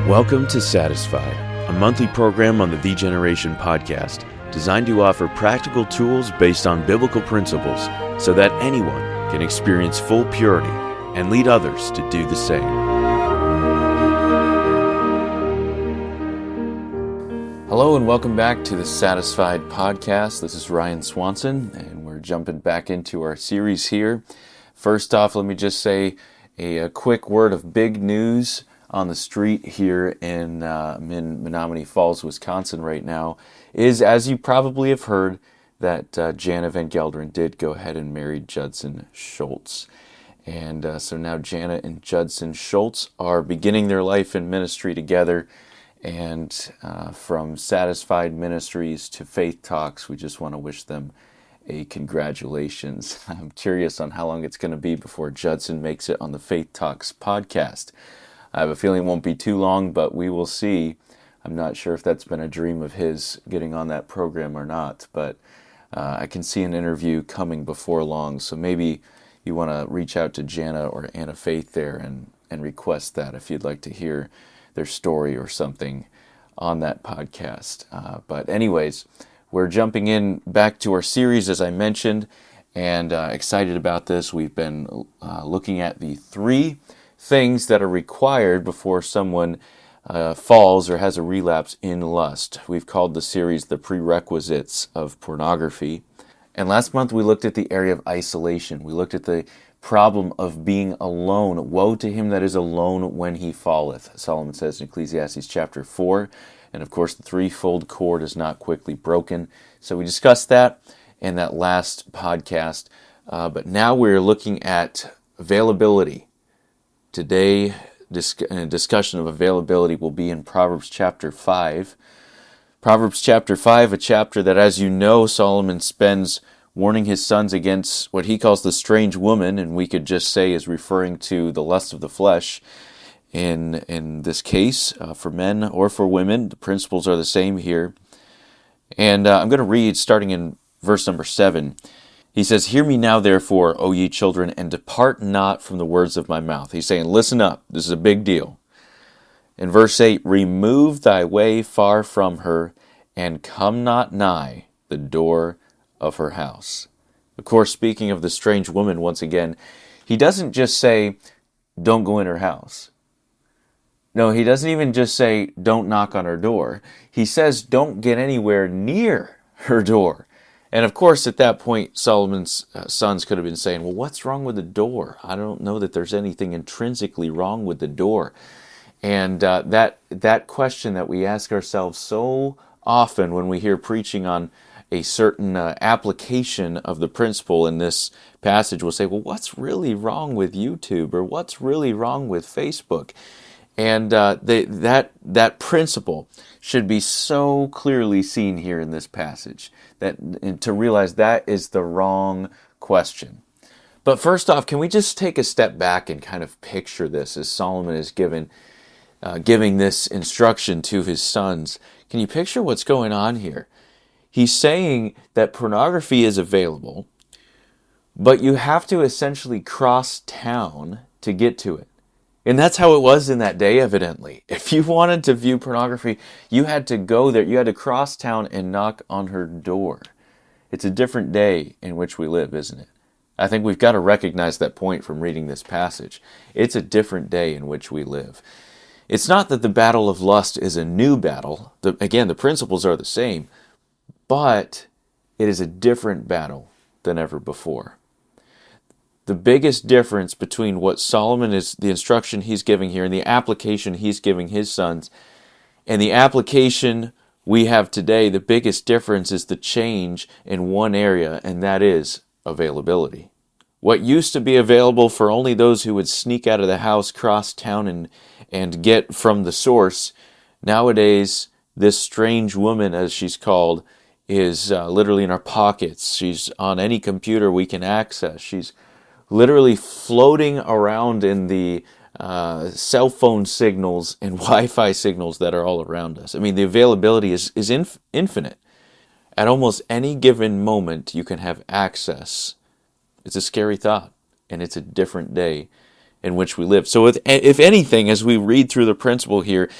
Welcome to Satisfied, a monthly program on the The Generation podcast, designed to offer practical tools based on biblical principles so that anyone can experience full purity and lead others to do the same. Hello and welcome back to the Satisfied podcast. This is Ryan Swanson, and we're jumping back into our series here. First off, let me just say a quick word of big news on the street here in Menominee Falls, Wisconsin right now is, as you probably have heard, that Jana Van Gelderen did go ahead and marry Judson Schultz. And so now Jana and Judson Schultz are beginning their life in ministry together. And from Satisfied Ministries to Faith Talks, we just want to wish them a congratulations. I'm curious on how long it's going to be before Judson makes it on the Faith Talks podcast. I have a feeling it won't be too long, but we will see. I'm not sure if that's been a dream of his, getting on that program or not, but I can see an interview coming before long, so maybe you want to reach out to Jana or Anna Faith there and request that if you'd like to hear their story or something on that podcast. But anyways, we're jumping in back to our series, as I mentioned, and excited about this. We've been looking at the three things that are required before someone falls or has a relapse in lust. We've called the series the Prerequisites of Pornography. And last month we looked at the area of isolation. We looked at the problem of being alone. Woe to him that is alone when he falleth, Solomon says in Ecclesiastes chapter 4. And of course the threefold cord is not quickly broken. So we discussed that in that last podcast. But now we're looking at availability. Today, discussion of availability will be in Proverbs chapter 5. Proverbs chapter 5, a chapter that, as you know, Solomon spends warning his sons against what he calls the strange woman, and we could just say is referring to the lust of the flesh. In this case, for men or for women, the principles are the same here. And I'm going to read starting in verse number 7. He says, "Hear me now, therefore, O ye children, and depart not from the words of my mouth." He's saying, listen up. This is a big deal. In verse 8, "Remove thy way far from her, and come not nigh the door of her house." Of course, speaking of the strange woman, once again, he doesn't just say, don't go in her house. No, he doesn't even just say, don't knock on her door. He says, don't get anywhere near her door. And of course, at that point, Solomon's sons could have been saying, well, what's wrong with the door? I don't know that there's anything intrinsically wrong with the door. And that question that we ask ourselves so often when we hear preaching on a certain application of the principle in this passage, we'll say, well, what's really wrong with YouTube? Or what's really wrong with Facebook? And that principle should be so clearly seen here in this passage, that to realize that is the wrong question. But first off, can we just take a step back and kind of picture this as Solomon is giving this instruction to his sons? Can you picture what's going on here? He's saying that pornography is available, but you have to essentially cross town to get to it. And that's how it was in that day, evidently. If you wanted to view pornography, you had to go there. You had to cross town and knock on her door. It's a different day in which we live, isn't it? I think we've got to recognize that point from reading this passage. It's a different day in which we live. It's not that the battle of lust is a new battle. Again, the principles are the same, but it is a different battle than ever before. The biggest difference between what Solomon is, the instruction he's giving here, and the application he's giving his sons, and the application we have today, the biggest difference is the change in one area, and that is availability. What used to be available for only those who would sneak out of the house, cross town, and get from the source, nowadays, this strange woman, as she's called, is literally in our pockets. She's on any computer we can access. She's literally floating around in the cell phone signals and Wi-Fi signals that are all around us. I mean, the availability is infinite. At almost any given moment, you can have access. It's a scary thought, and it's a different day in which we live. So if anything, as we read through the principle here,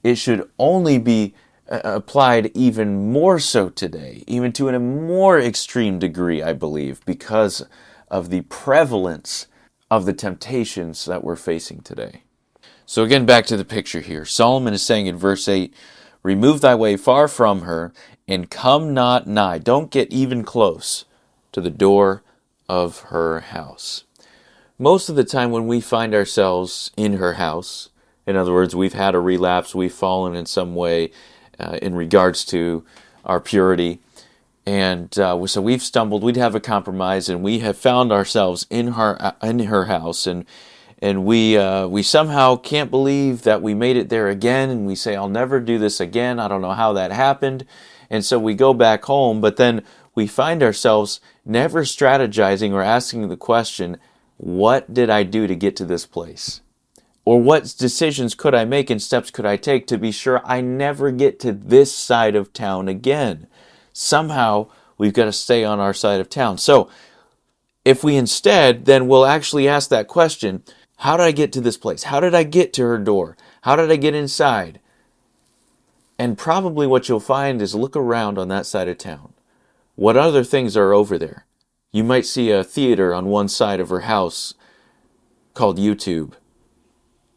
it should only be applied even more so today, even to a more extreme degree, I believe, because of the prevalence of the temptations that we're facing today. So again, back to the picture here. Solomon is saying in verse 8, remove thy way far from her, and come not nigh. Don't get even close to the door of her house. Most of the time when we find ourselves in her house, in other words, we've had a relapse, we've fallen in some way in regards to our purity, and so we've stumbled, we'd have a compromise, and we have found ourselves in her house, and we somehow can't believe that we made it there again, and we say, I'll never do this again, I don't know how that happened, and so we go back home, but then we find ourselves never strategizing or asking the question, what did I do to get to this place? Or what decisions could I make and steps could I take to be sure I never get to this side of town again? Somehow we've got to stay on our side of town. So if we instead, then we'll actually ask that question, how did I get to this place? How did I get to her door? How did I get inside? And probably what you'll find is look around on that side of town. What other things are over there? You might see a theater on one side of her house called YouTube.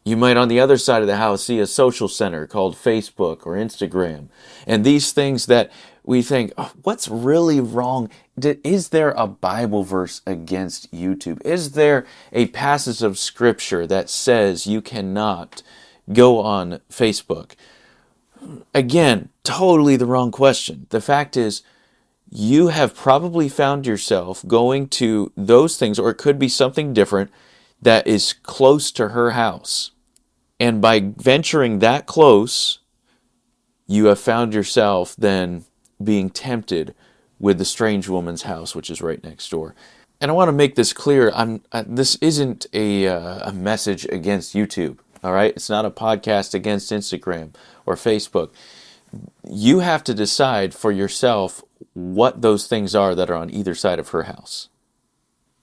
You might on the other side of the house see a social center called Facebook or Instagram. And these things that we think, oh, what's really wrong? Is there a Bible verse against YouTube? Is there a passage of Scripture that says you cannot go on Facebook? Again, totally the wrong question. The fact is, you have probably found yourself going to those things, or it could be something different that is close to her house. And by venturing that close, you have found yourself then being tempted with the strange woman's house, which is right next door. And I want to make this clear. This isn't a message against YouTube, all right? It's not a podcast against Instagram or Facebook. You have to decide for yourself what those things are that are on either side of her house,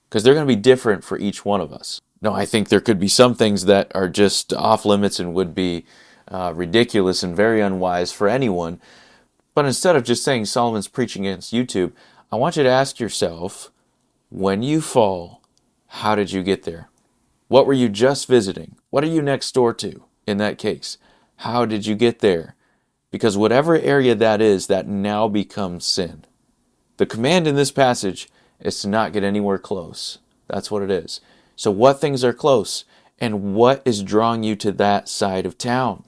because they're going to be different for each one of us. No, I think there could be some things that are just off limits and would be ridiculous and very unwise for anyone. But instead of just saying Solomon's preaching against YouTube, I want you to ask yourself, when you fall, how did you get there? What were you just visiting? What are you next door to in that case? How did you get there? Because whatever area that is, that now becomes sin. The command in this passage is to not get anywhere close. That's what it is. So what things are close? And what is drawing you to that side of town?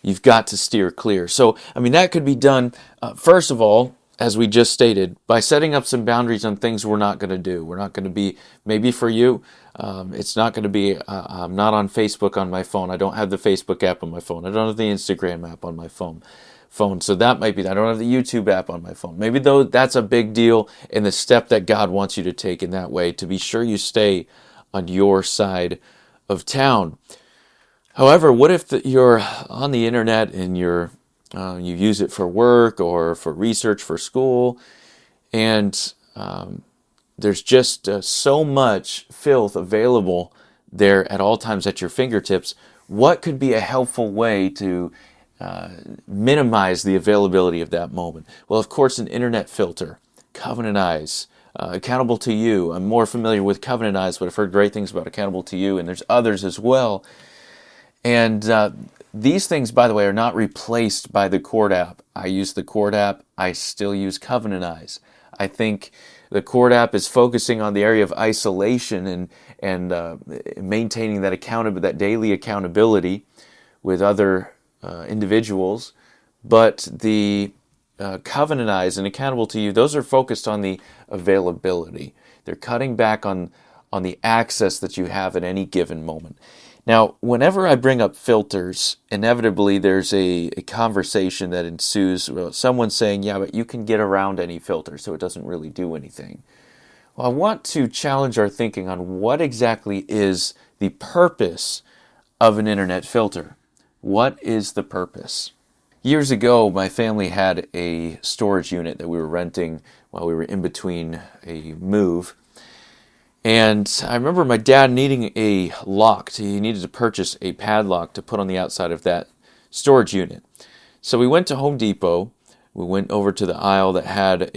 You've got to steer clear. So, that could be done, first of all, as we just stated, by setting up some boundaries on things we're not going to do. We're not going to be, maybe for you, it's not going to be, I'm not on Facebook on my phone. I don't have the Facebook app on my phone. I don't have the Instagram app on my phone. So that might be, I don't have the YouTube app on my phone. Maybe though that's a big deal in the step that God wants you to take in that way to be sure you stay on your side of town. However, what if you're on the internet and you use it for work or for research for school, and there's just so much filth available there at all times at your fingertips? What could be a helpful way to minimize the availability of that moment? Well, of course, an internet filter, Covenant Eyes, Accountable to You. I'm more familiar with Covenant Eyes, but I've heard great things about Accountable to You, and there's others as well. And these things, by the way, are not replaced by the Court app. I use the Court app. I still use Covenant Eyes. I think the Court app is focusing on the area of isolation and maintaining that daily accountability with other individuals. But the Covenant Eyes and Accountable to You, those are focused on the availability. They're cutting back on the access that you have at any given moment. Now, whenever I bring up filters, inevitably there's a conversation that ensues. Someone saying, yeah, but you can get around any filter, so it doesn't really do anything. Well, I want to challenge our thinking on what exactly is the purpose of an internet filter. What is the purpose? Years ago, my family had a storage unit that we were renting while we were in between a move. And I remember my dad needing a lock. He needed to purchase a padlock to put on the outside of that storage unit. So we went to Home Depot. We went over to the aisle that had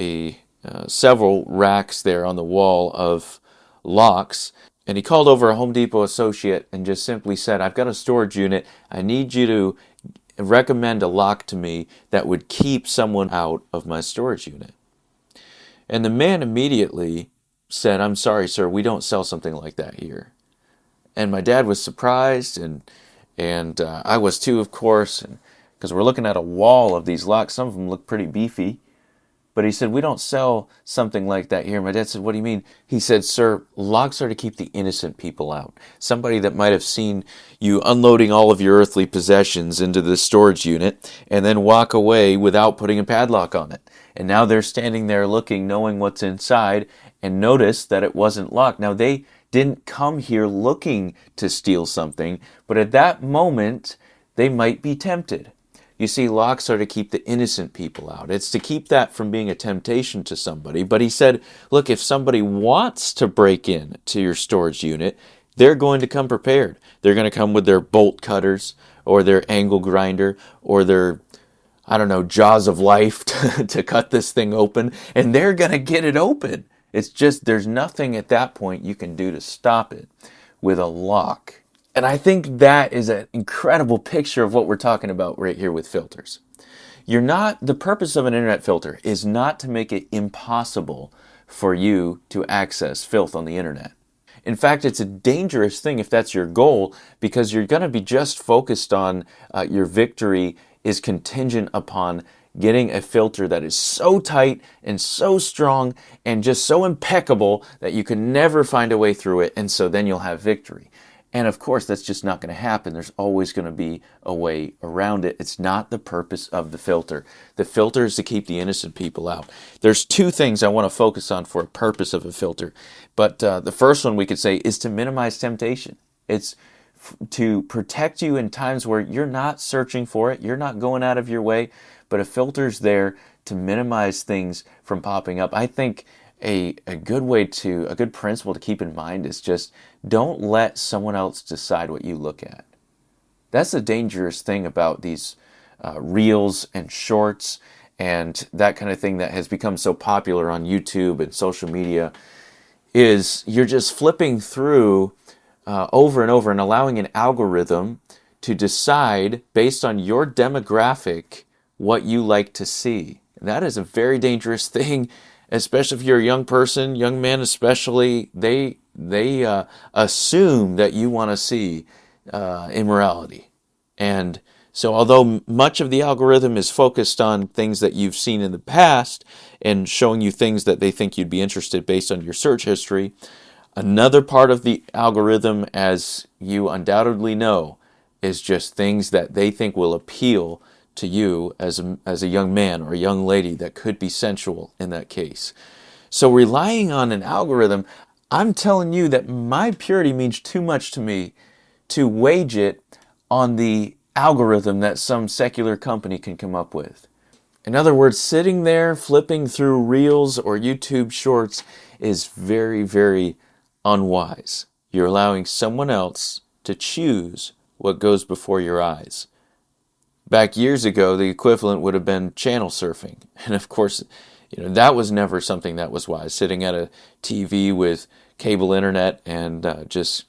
several racks there on the wall of locks. And he called over a Home Depot associate and just simply said, I've got a storage unit. I need you to recommend a lock to me that would keep someone out of my storage unit. And the man immediately said, I'm sorry, sir, we don't sell something like that here. And my dad was surprised, and I was too, of course, because we're looking at a wall of these locks. Some of them look pretty beefy. But he said, we don't sell something like that here. My dad said, what do you mean? He said, sir, locks are to keep the innocent people out. Somebody that might have seen you unloading all of your earthly possessions into the storage unit and then walk away without putting a padlock on it. And now they're standing there looking, knowing what's inside, and notice that it wasn't locked. Now, they didn't come here looking to steal something, but at that moment, they might be tempted. You see, locks are to keep the innocent people out. It's to keep that from being a temptation to somebody. But he said, look, if somebody wants to break in to your storage unit, they're going to come prepared. They're going to come with their bolt cutters or their angle grinder or their, jaws of life to cut this thing open, and they're going to get it open. It's just there's nothing at that point you can do to stop it with a lock. And I think that is an incredible picture of what we're talking about right here with filters. The purpose of an internet filter is not to make it impossible for you to access filth on the internet. In fact, it's a dangerous thing if that's your goal, because you're going to be just focused on your victory is contingent upon getting a filter that is so tight and so strong and just so impeccable that you can never find a way through it, and so then you'll have victory. And of course, that's just not going to happen. There's always going to be a way around it. It's not the purpose of the filter. The filter is to keep the innocent people out. There's two things I want to focus on for a purpose of a filter. But the first one we could say is to minimize temptation. It's to protect you in times where you're not searching for it, you're not going out of your way, but a filter's there to minimize things from popping up. I think a good principle to keep in mind is just don't let someone else decide what you look at. That's the dangerous thing about these reels and shorts and that kind of thing that has become so popular on YouTube and social media, is you're just flipping through over and over and allowing an algorithm to decide based on your demographic what you like to see. That is a very dangerous thing, especially if you're a young person, young men especially. They assume that you want to see immorality. And so although much of the algorithm is focused on things that you've seen in the past and showing you things that they think you'd be interested based on your search history, another part of the algorithm, as you undoubtedly know, is just things that they think will appeal to you as a young man or a young lady that could be sensual in that case. So relying on an algorithm, I'm telling you that my purity means too much to me to wage it on the algorithm that some secular company can come up with. In other words, sitting there flipping through reels or YouTube shorts is very, very unwise. You're allowing someone else to choose what goes before your eyes. Back years ago, the equivalent would have been channel surfing. And of course, that was never something that was wise. Sitting at a TV with cable internet and just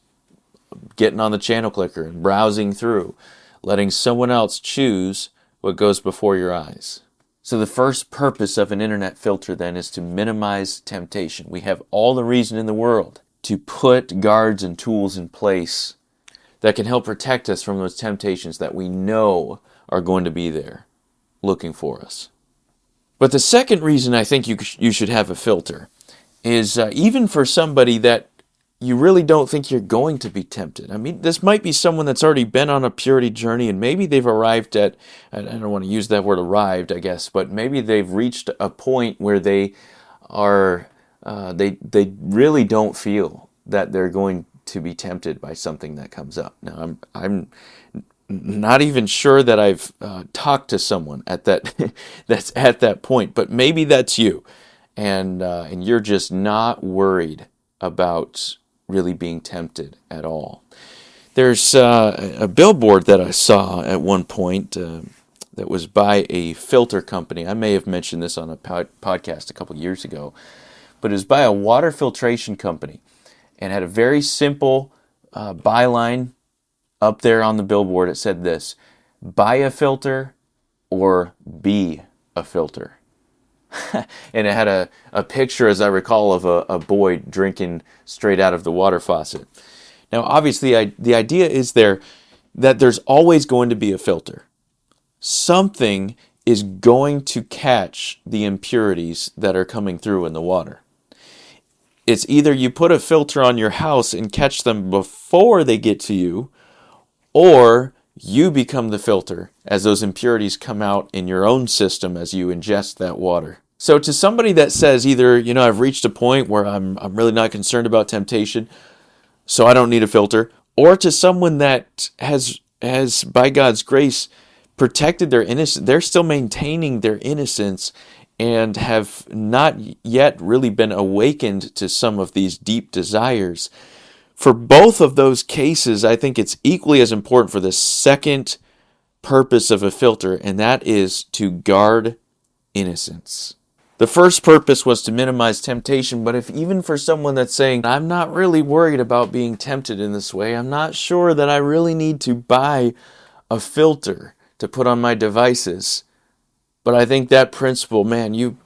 getting on the channel clicker and browsing through, letting someone else choose what goes before your eyes. So the first purpose of an internet filter then is to minimize temptation. We have all the reason in the world to put guards and tools in place that can help protect us from those temptations that we know are going to be there looking for us. But the second reason I think you should have a filter is even for somebody that you really don't think you're going to be tempted. I mean, this might be someone that's already been on a purity journey, and maybe they've arrived at, I don't want to use that word arrived, I guess, but maybe they've reached a point where they are, they really don't feel that they're going to be tempted by something that comes up. Now, I'm not even sure that I've talked to someone at that that's at that point, but maybe that's you, and you're just not worried about really being tempted at all. There's a billboard that I saw at one point that was by a filter company. I may have mentioned this on a podcast a couple years ago, but it was by a water filtration company and had a very simple byline up there on the billboard. It said this: buy a filter or be a filter. And it had a picture, as I recall, of a boy drinking straight out of the water faucet. Now, obviously, the idea is there that there's always going to be a filter. Something is going to catch the impurities that are coming through in the water. It's either you put a filter on your house and catch them before they get to you, or you become the filter as those impurities come out in your own system as you ingest that water. So to somebody that says either, I've reached a point where I'm really not concerned about temptation, so I don't need a filter, or to someone that has by God's grace protected their innocence, they're still maintaining their innocence and have not yet really been awakened to some of these deep desires. For both of those cases, I think it's equally as important for the second purpose of a filter, and that is to guard innocence. The first purpose was to minimize temptation, but if even for someone that's saying, I'm not really worried about being tempted in this way, I'm not sure that I really need to buy a filter to put on my devices, but I think that principle, man, you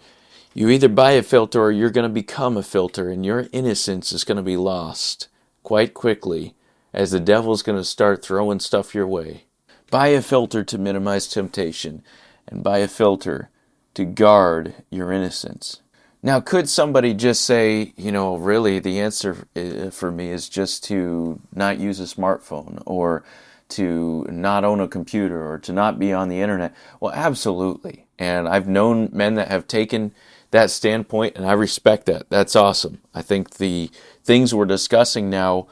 either buy a filter or you're going to become a filter, and your innocence is going to be lost quite quickly as the devil's going to start throwing stuff your way. Buy a filter to minimize temptation, and buy a filter to guard your innocence. Now, could somebody just say, really the answer for me is just to not use a smartphone, or to not own a computer, or to not be on the internet? Well, absolutely. And I've known men that have taken that standpoint, and I respect that. That's awesome. I think the things we're discussing now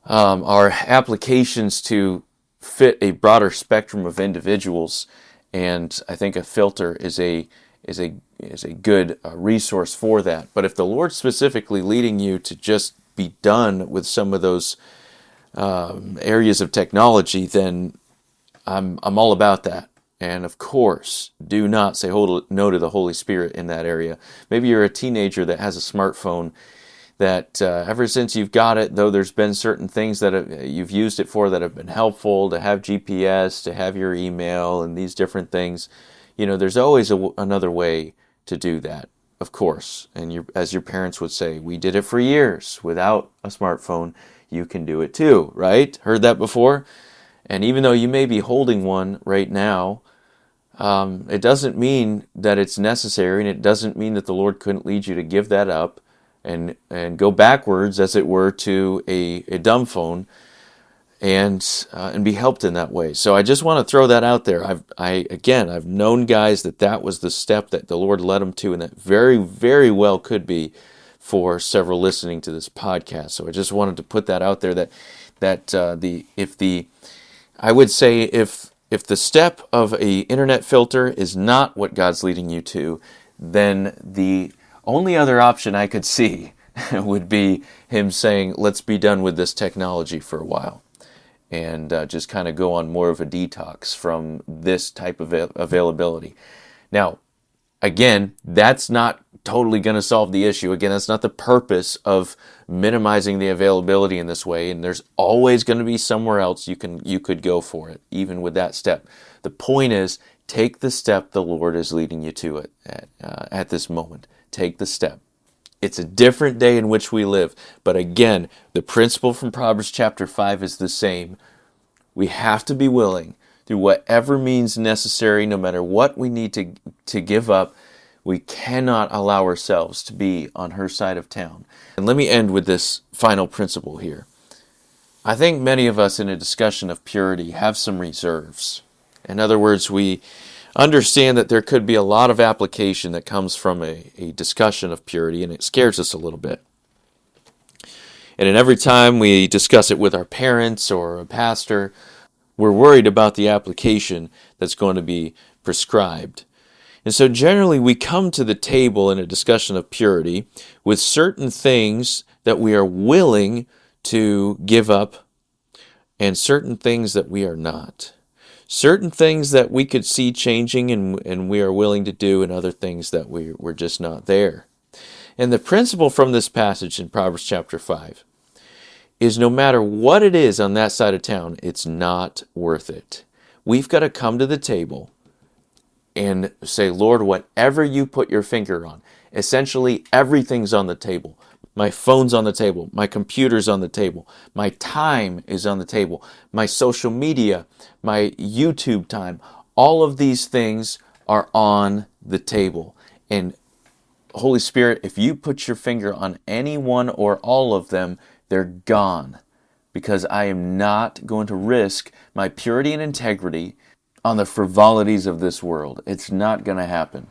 are applications to fit a broader spectrum of individuals. And I think a filter is a good resource for that. But if the Lord's specifically leading you to just be done with some of those areas of technology, then I'm all about that. And of course, do not say no to the Holy Spirit in that area. Maybe you're a teenager that has a smartphone that ever since you've got it, though there's been certain things that you've used it for that have been helpful, to have GPS, to have your email, and these different things, there's always another way to do that, of course. And as your parents would say, we did it for years without a smartphone. You can do it too, right? Heard that before? And even though you may be holding one right now, it doesn't mean that it's necessary, and it doesn't mean that the Lord couldn't lead you to give that up and go backwards, as it were, to a dumb phone and be helped in that way. So I just want to throw that out there. I've known guys that was the step that the Lord led them to, and that very, very well could be for several listening to this podcast. So I just wanted to put that out there, I would say if the step of a internet filter is not what God's leading you to, then the only other option I could see would be Him saying, let's be done with this technology for a while, and just kind of go on more of a detox from this type of availability. Now, again, that's not totally going to solve the issue. Again, that's not the purpose of minimizing the availability in this way, and there's always going to be somewhere else you could go for it, even with that step. The point is, take the step the Lord is leading you to at this moment. Take the step. It's a different day in which we live, but again, the principle from Proverbs chapter 5 is the same. We have to be willing, through whatever means necessary, no matter what we need to give up. We cannot allow ourselves to be on her side of town. And let me end with this final principle here. I think many of us in a discussion of purity have some reserves. In other words, we understand that there could be a lot of application that comes from a discussion of purity, and it scares us a little bit. And in every time we discuss it with our parents or a pastor, we're worried about the application that's going to be prescribed. And so generally we come to the table in a discussion of purity with certain things that we are willing to give up and certain things that we are not. Certain things that we could see changing and we are willing to do, and other things that we're just not there. And the principle from this passage in Proverbs chapter 5 is no matter what it is on that side of town, it's not worth it. We've got to come to the table and say, Lord, whatever you put your finger on, essentially everything's on the table. My phone's on the table. My computer's on the table. My time is on the table. My social media, my YouTube time, all of these things are on the table. And Holy Spirit, if you put your finger on any one or all of them, they're gone. Because I am not going to risk my purity and integrity on the frivolities of this world. It's not going to happen.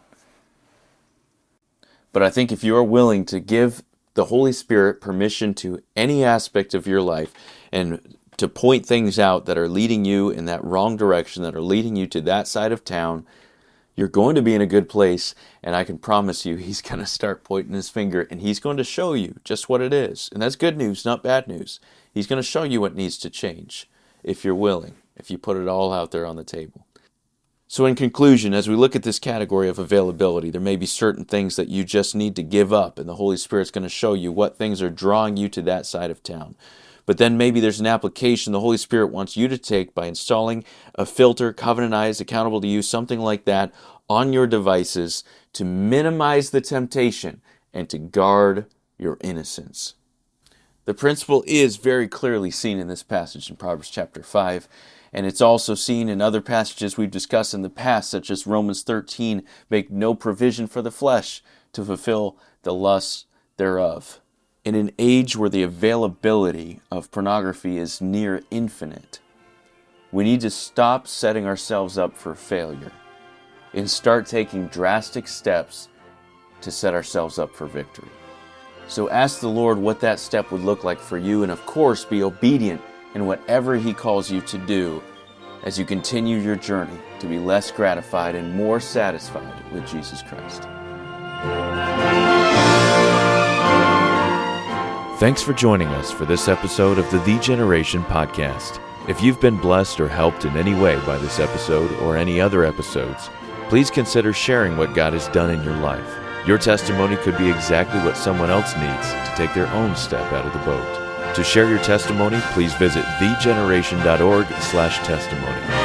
But I think if you are willing to give the Holy Spirit permission to any aspect of your life and to point things out that are leading you in that wrong direction, that are leading you to that side of town, you're going to be in a good place, and I can promise you he's going to start pointing his finger, and he's going to show you just what it is. And that's good news, not bad news. He's going to show you what needs to change if you're willing, if you put it all out there on the table. So in conclusion, as we look at this category of availability, there may be certain things that you just need to give up, and the Holy Spirit's going to show you what things are drawing you to that side of town. But then maybe there's an application the Holy Spirit wants you to take by installing a filter, Covenant Eyes, accountable to you, something like that, on your devices to minimize the temptation and to guard your innocence. The principle is very clearly seen in this passage in Proverbs chapter 5. And it's also seen in other passages we've discussed in the past, such as Romans 13, make no provision for the flesh to fulfill the lusts thereof. In an age where the availability of pornography is near infinite, we need to stop setting ourselves up for failure and start taking drastic steps to set ourselves up for victory. So ask the Lord what that step would look like for you, and of course be obedient in whatever He calls you to do as you continue your journey to be less gratified and more satisfied with Jesus Christ. Thanks for joining us for this episode of the Generation Podcast. If you've been blessed or helped in any way by this episode or any other episodes, please consider sharing what God has done in your life. Your testimony could be exactly what someone else needs to take their own step out of the boat. To share your testimony, please visit thegeneration.org/testimony.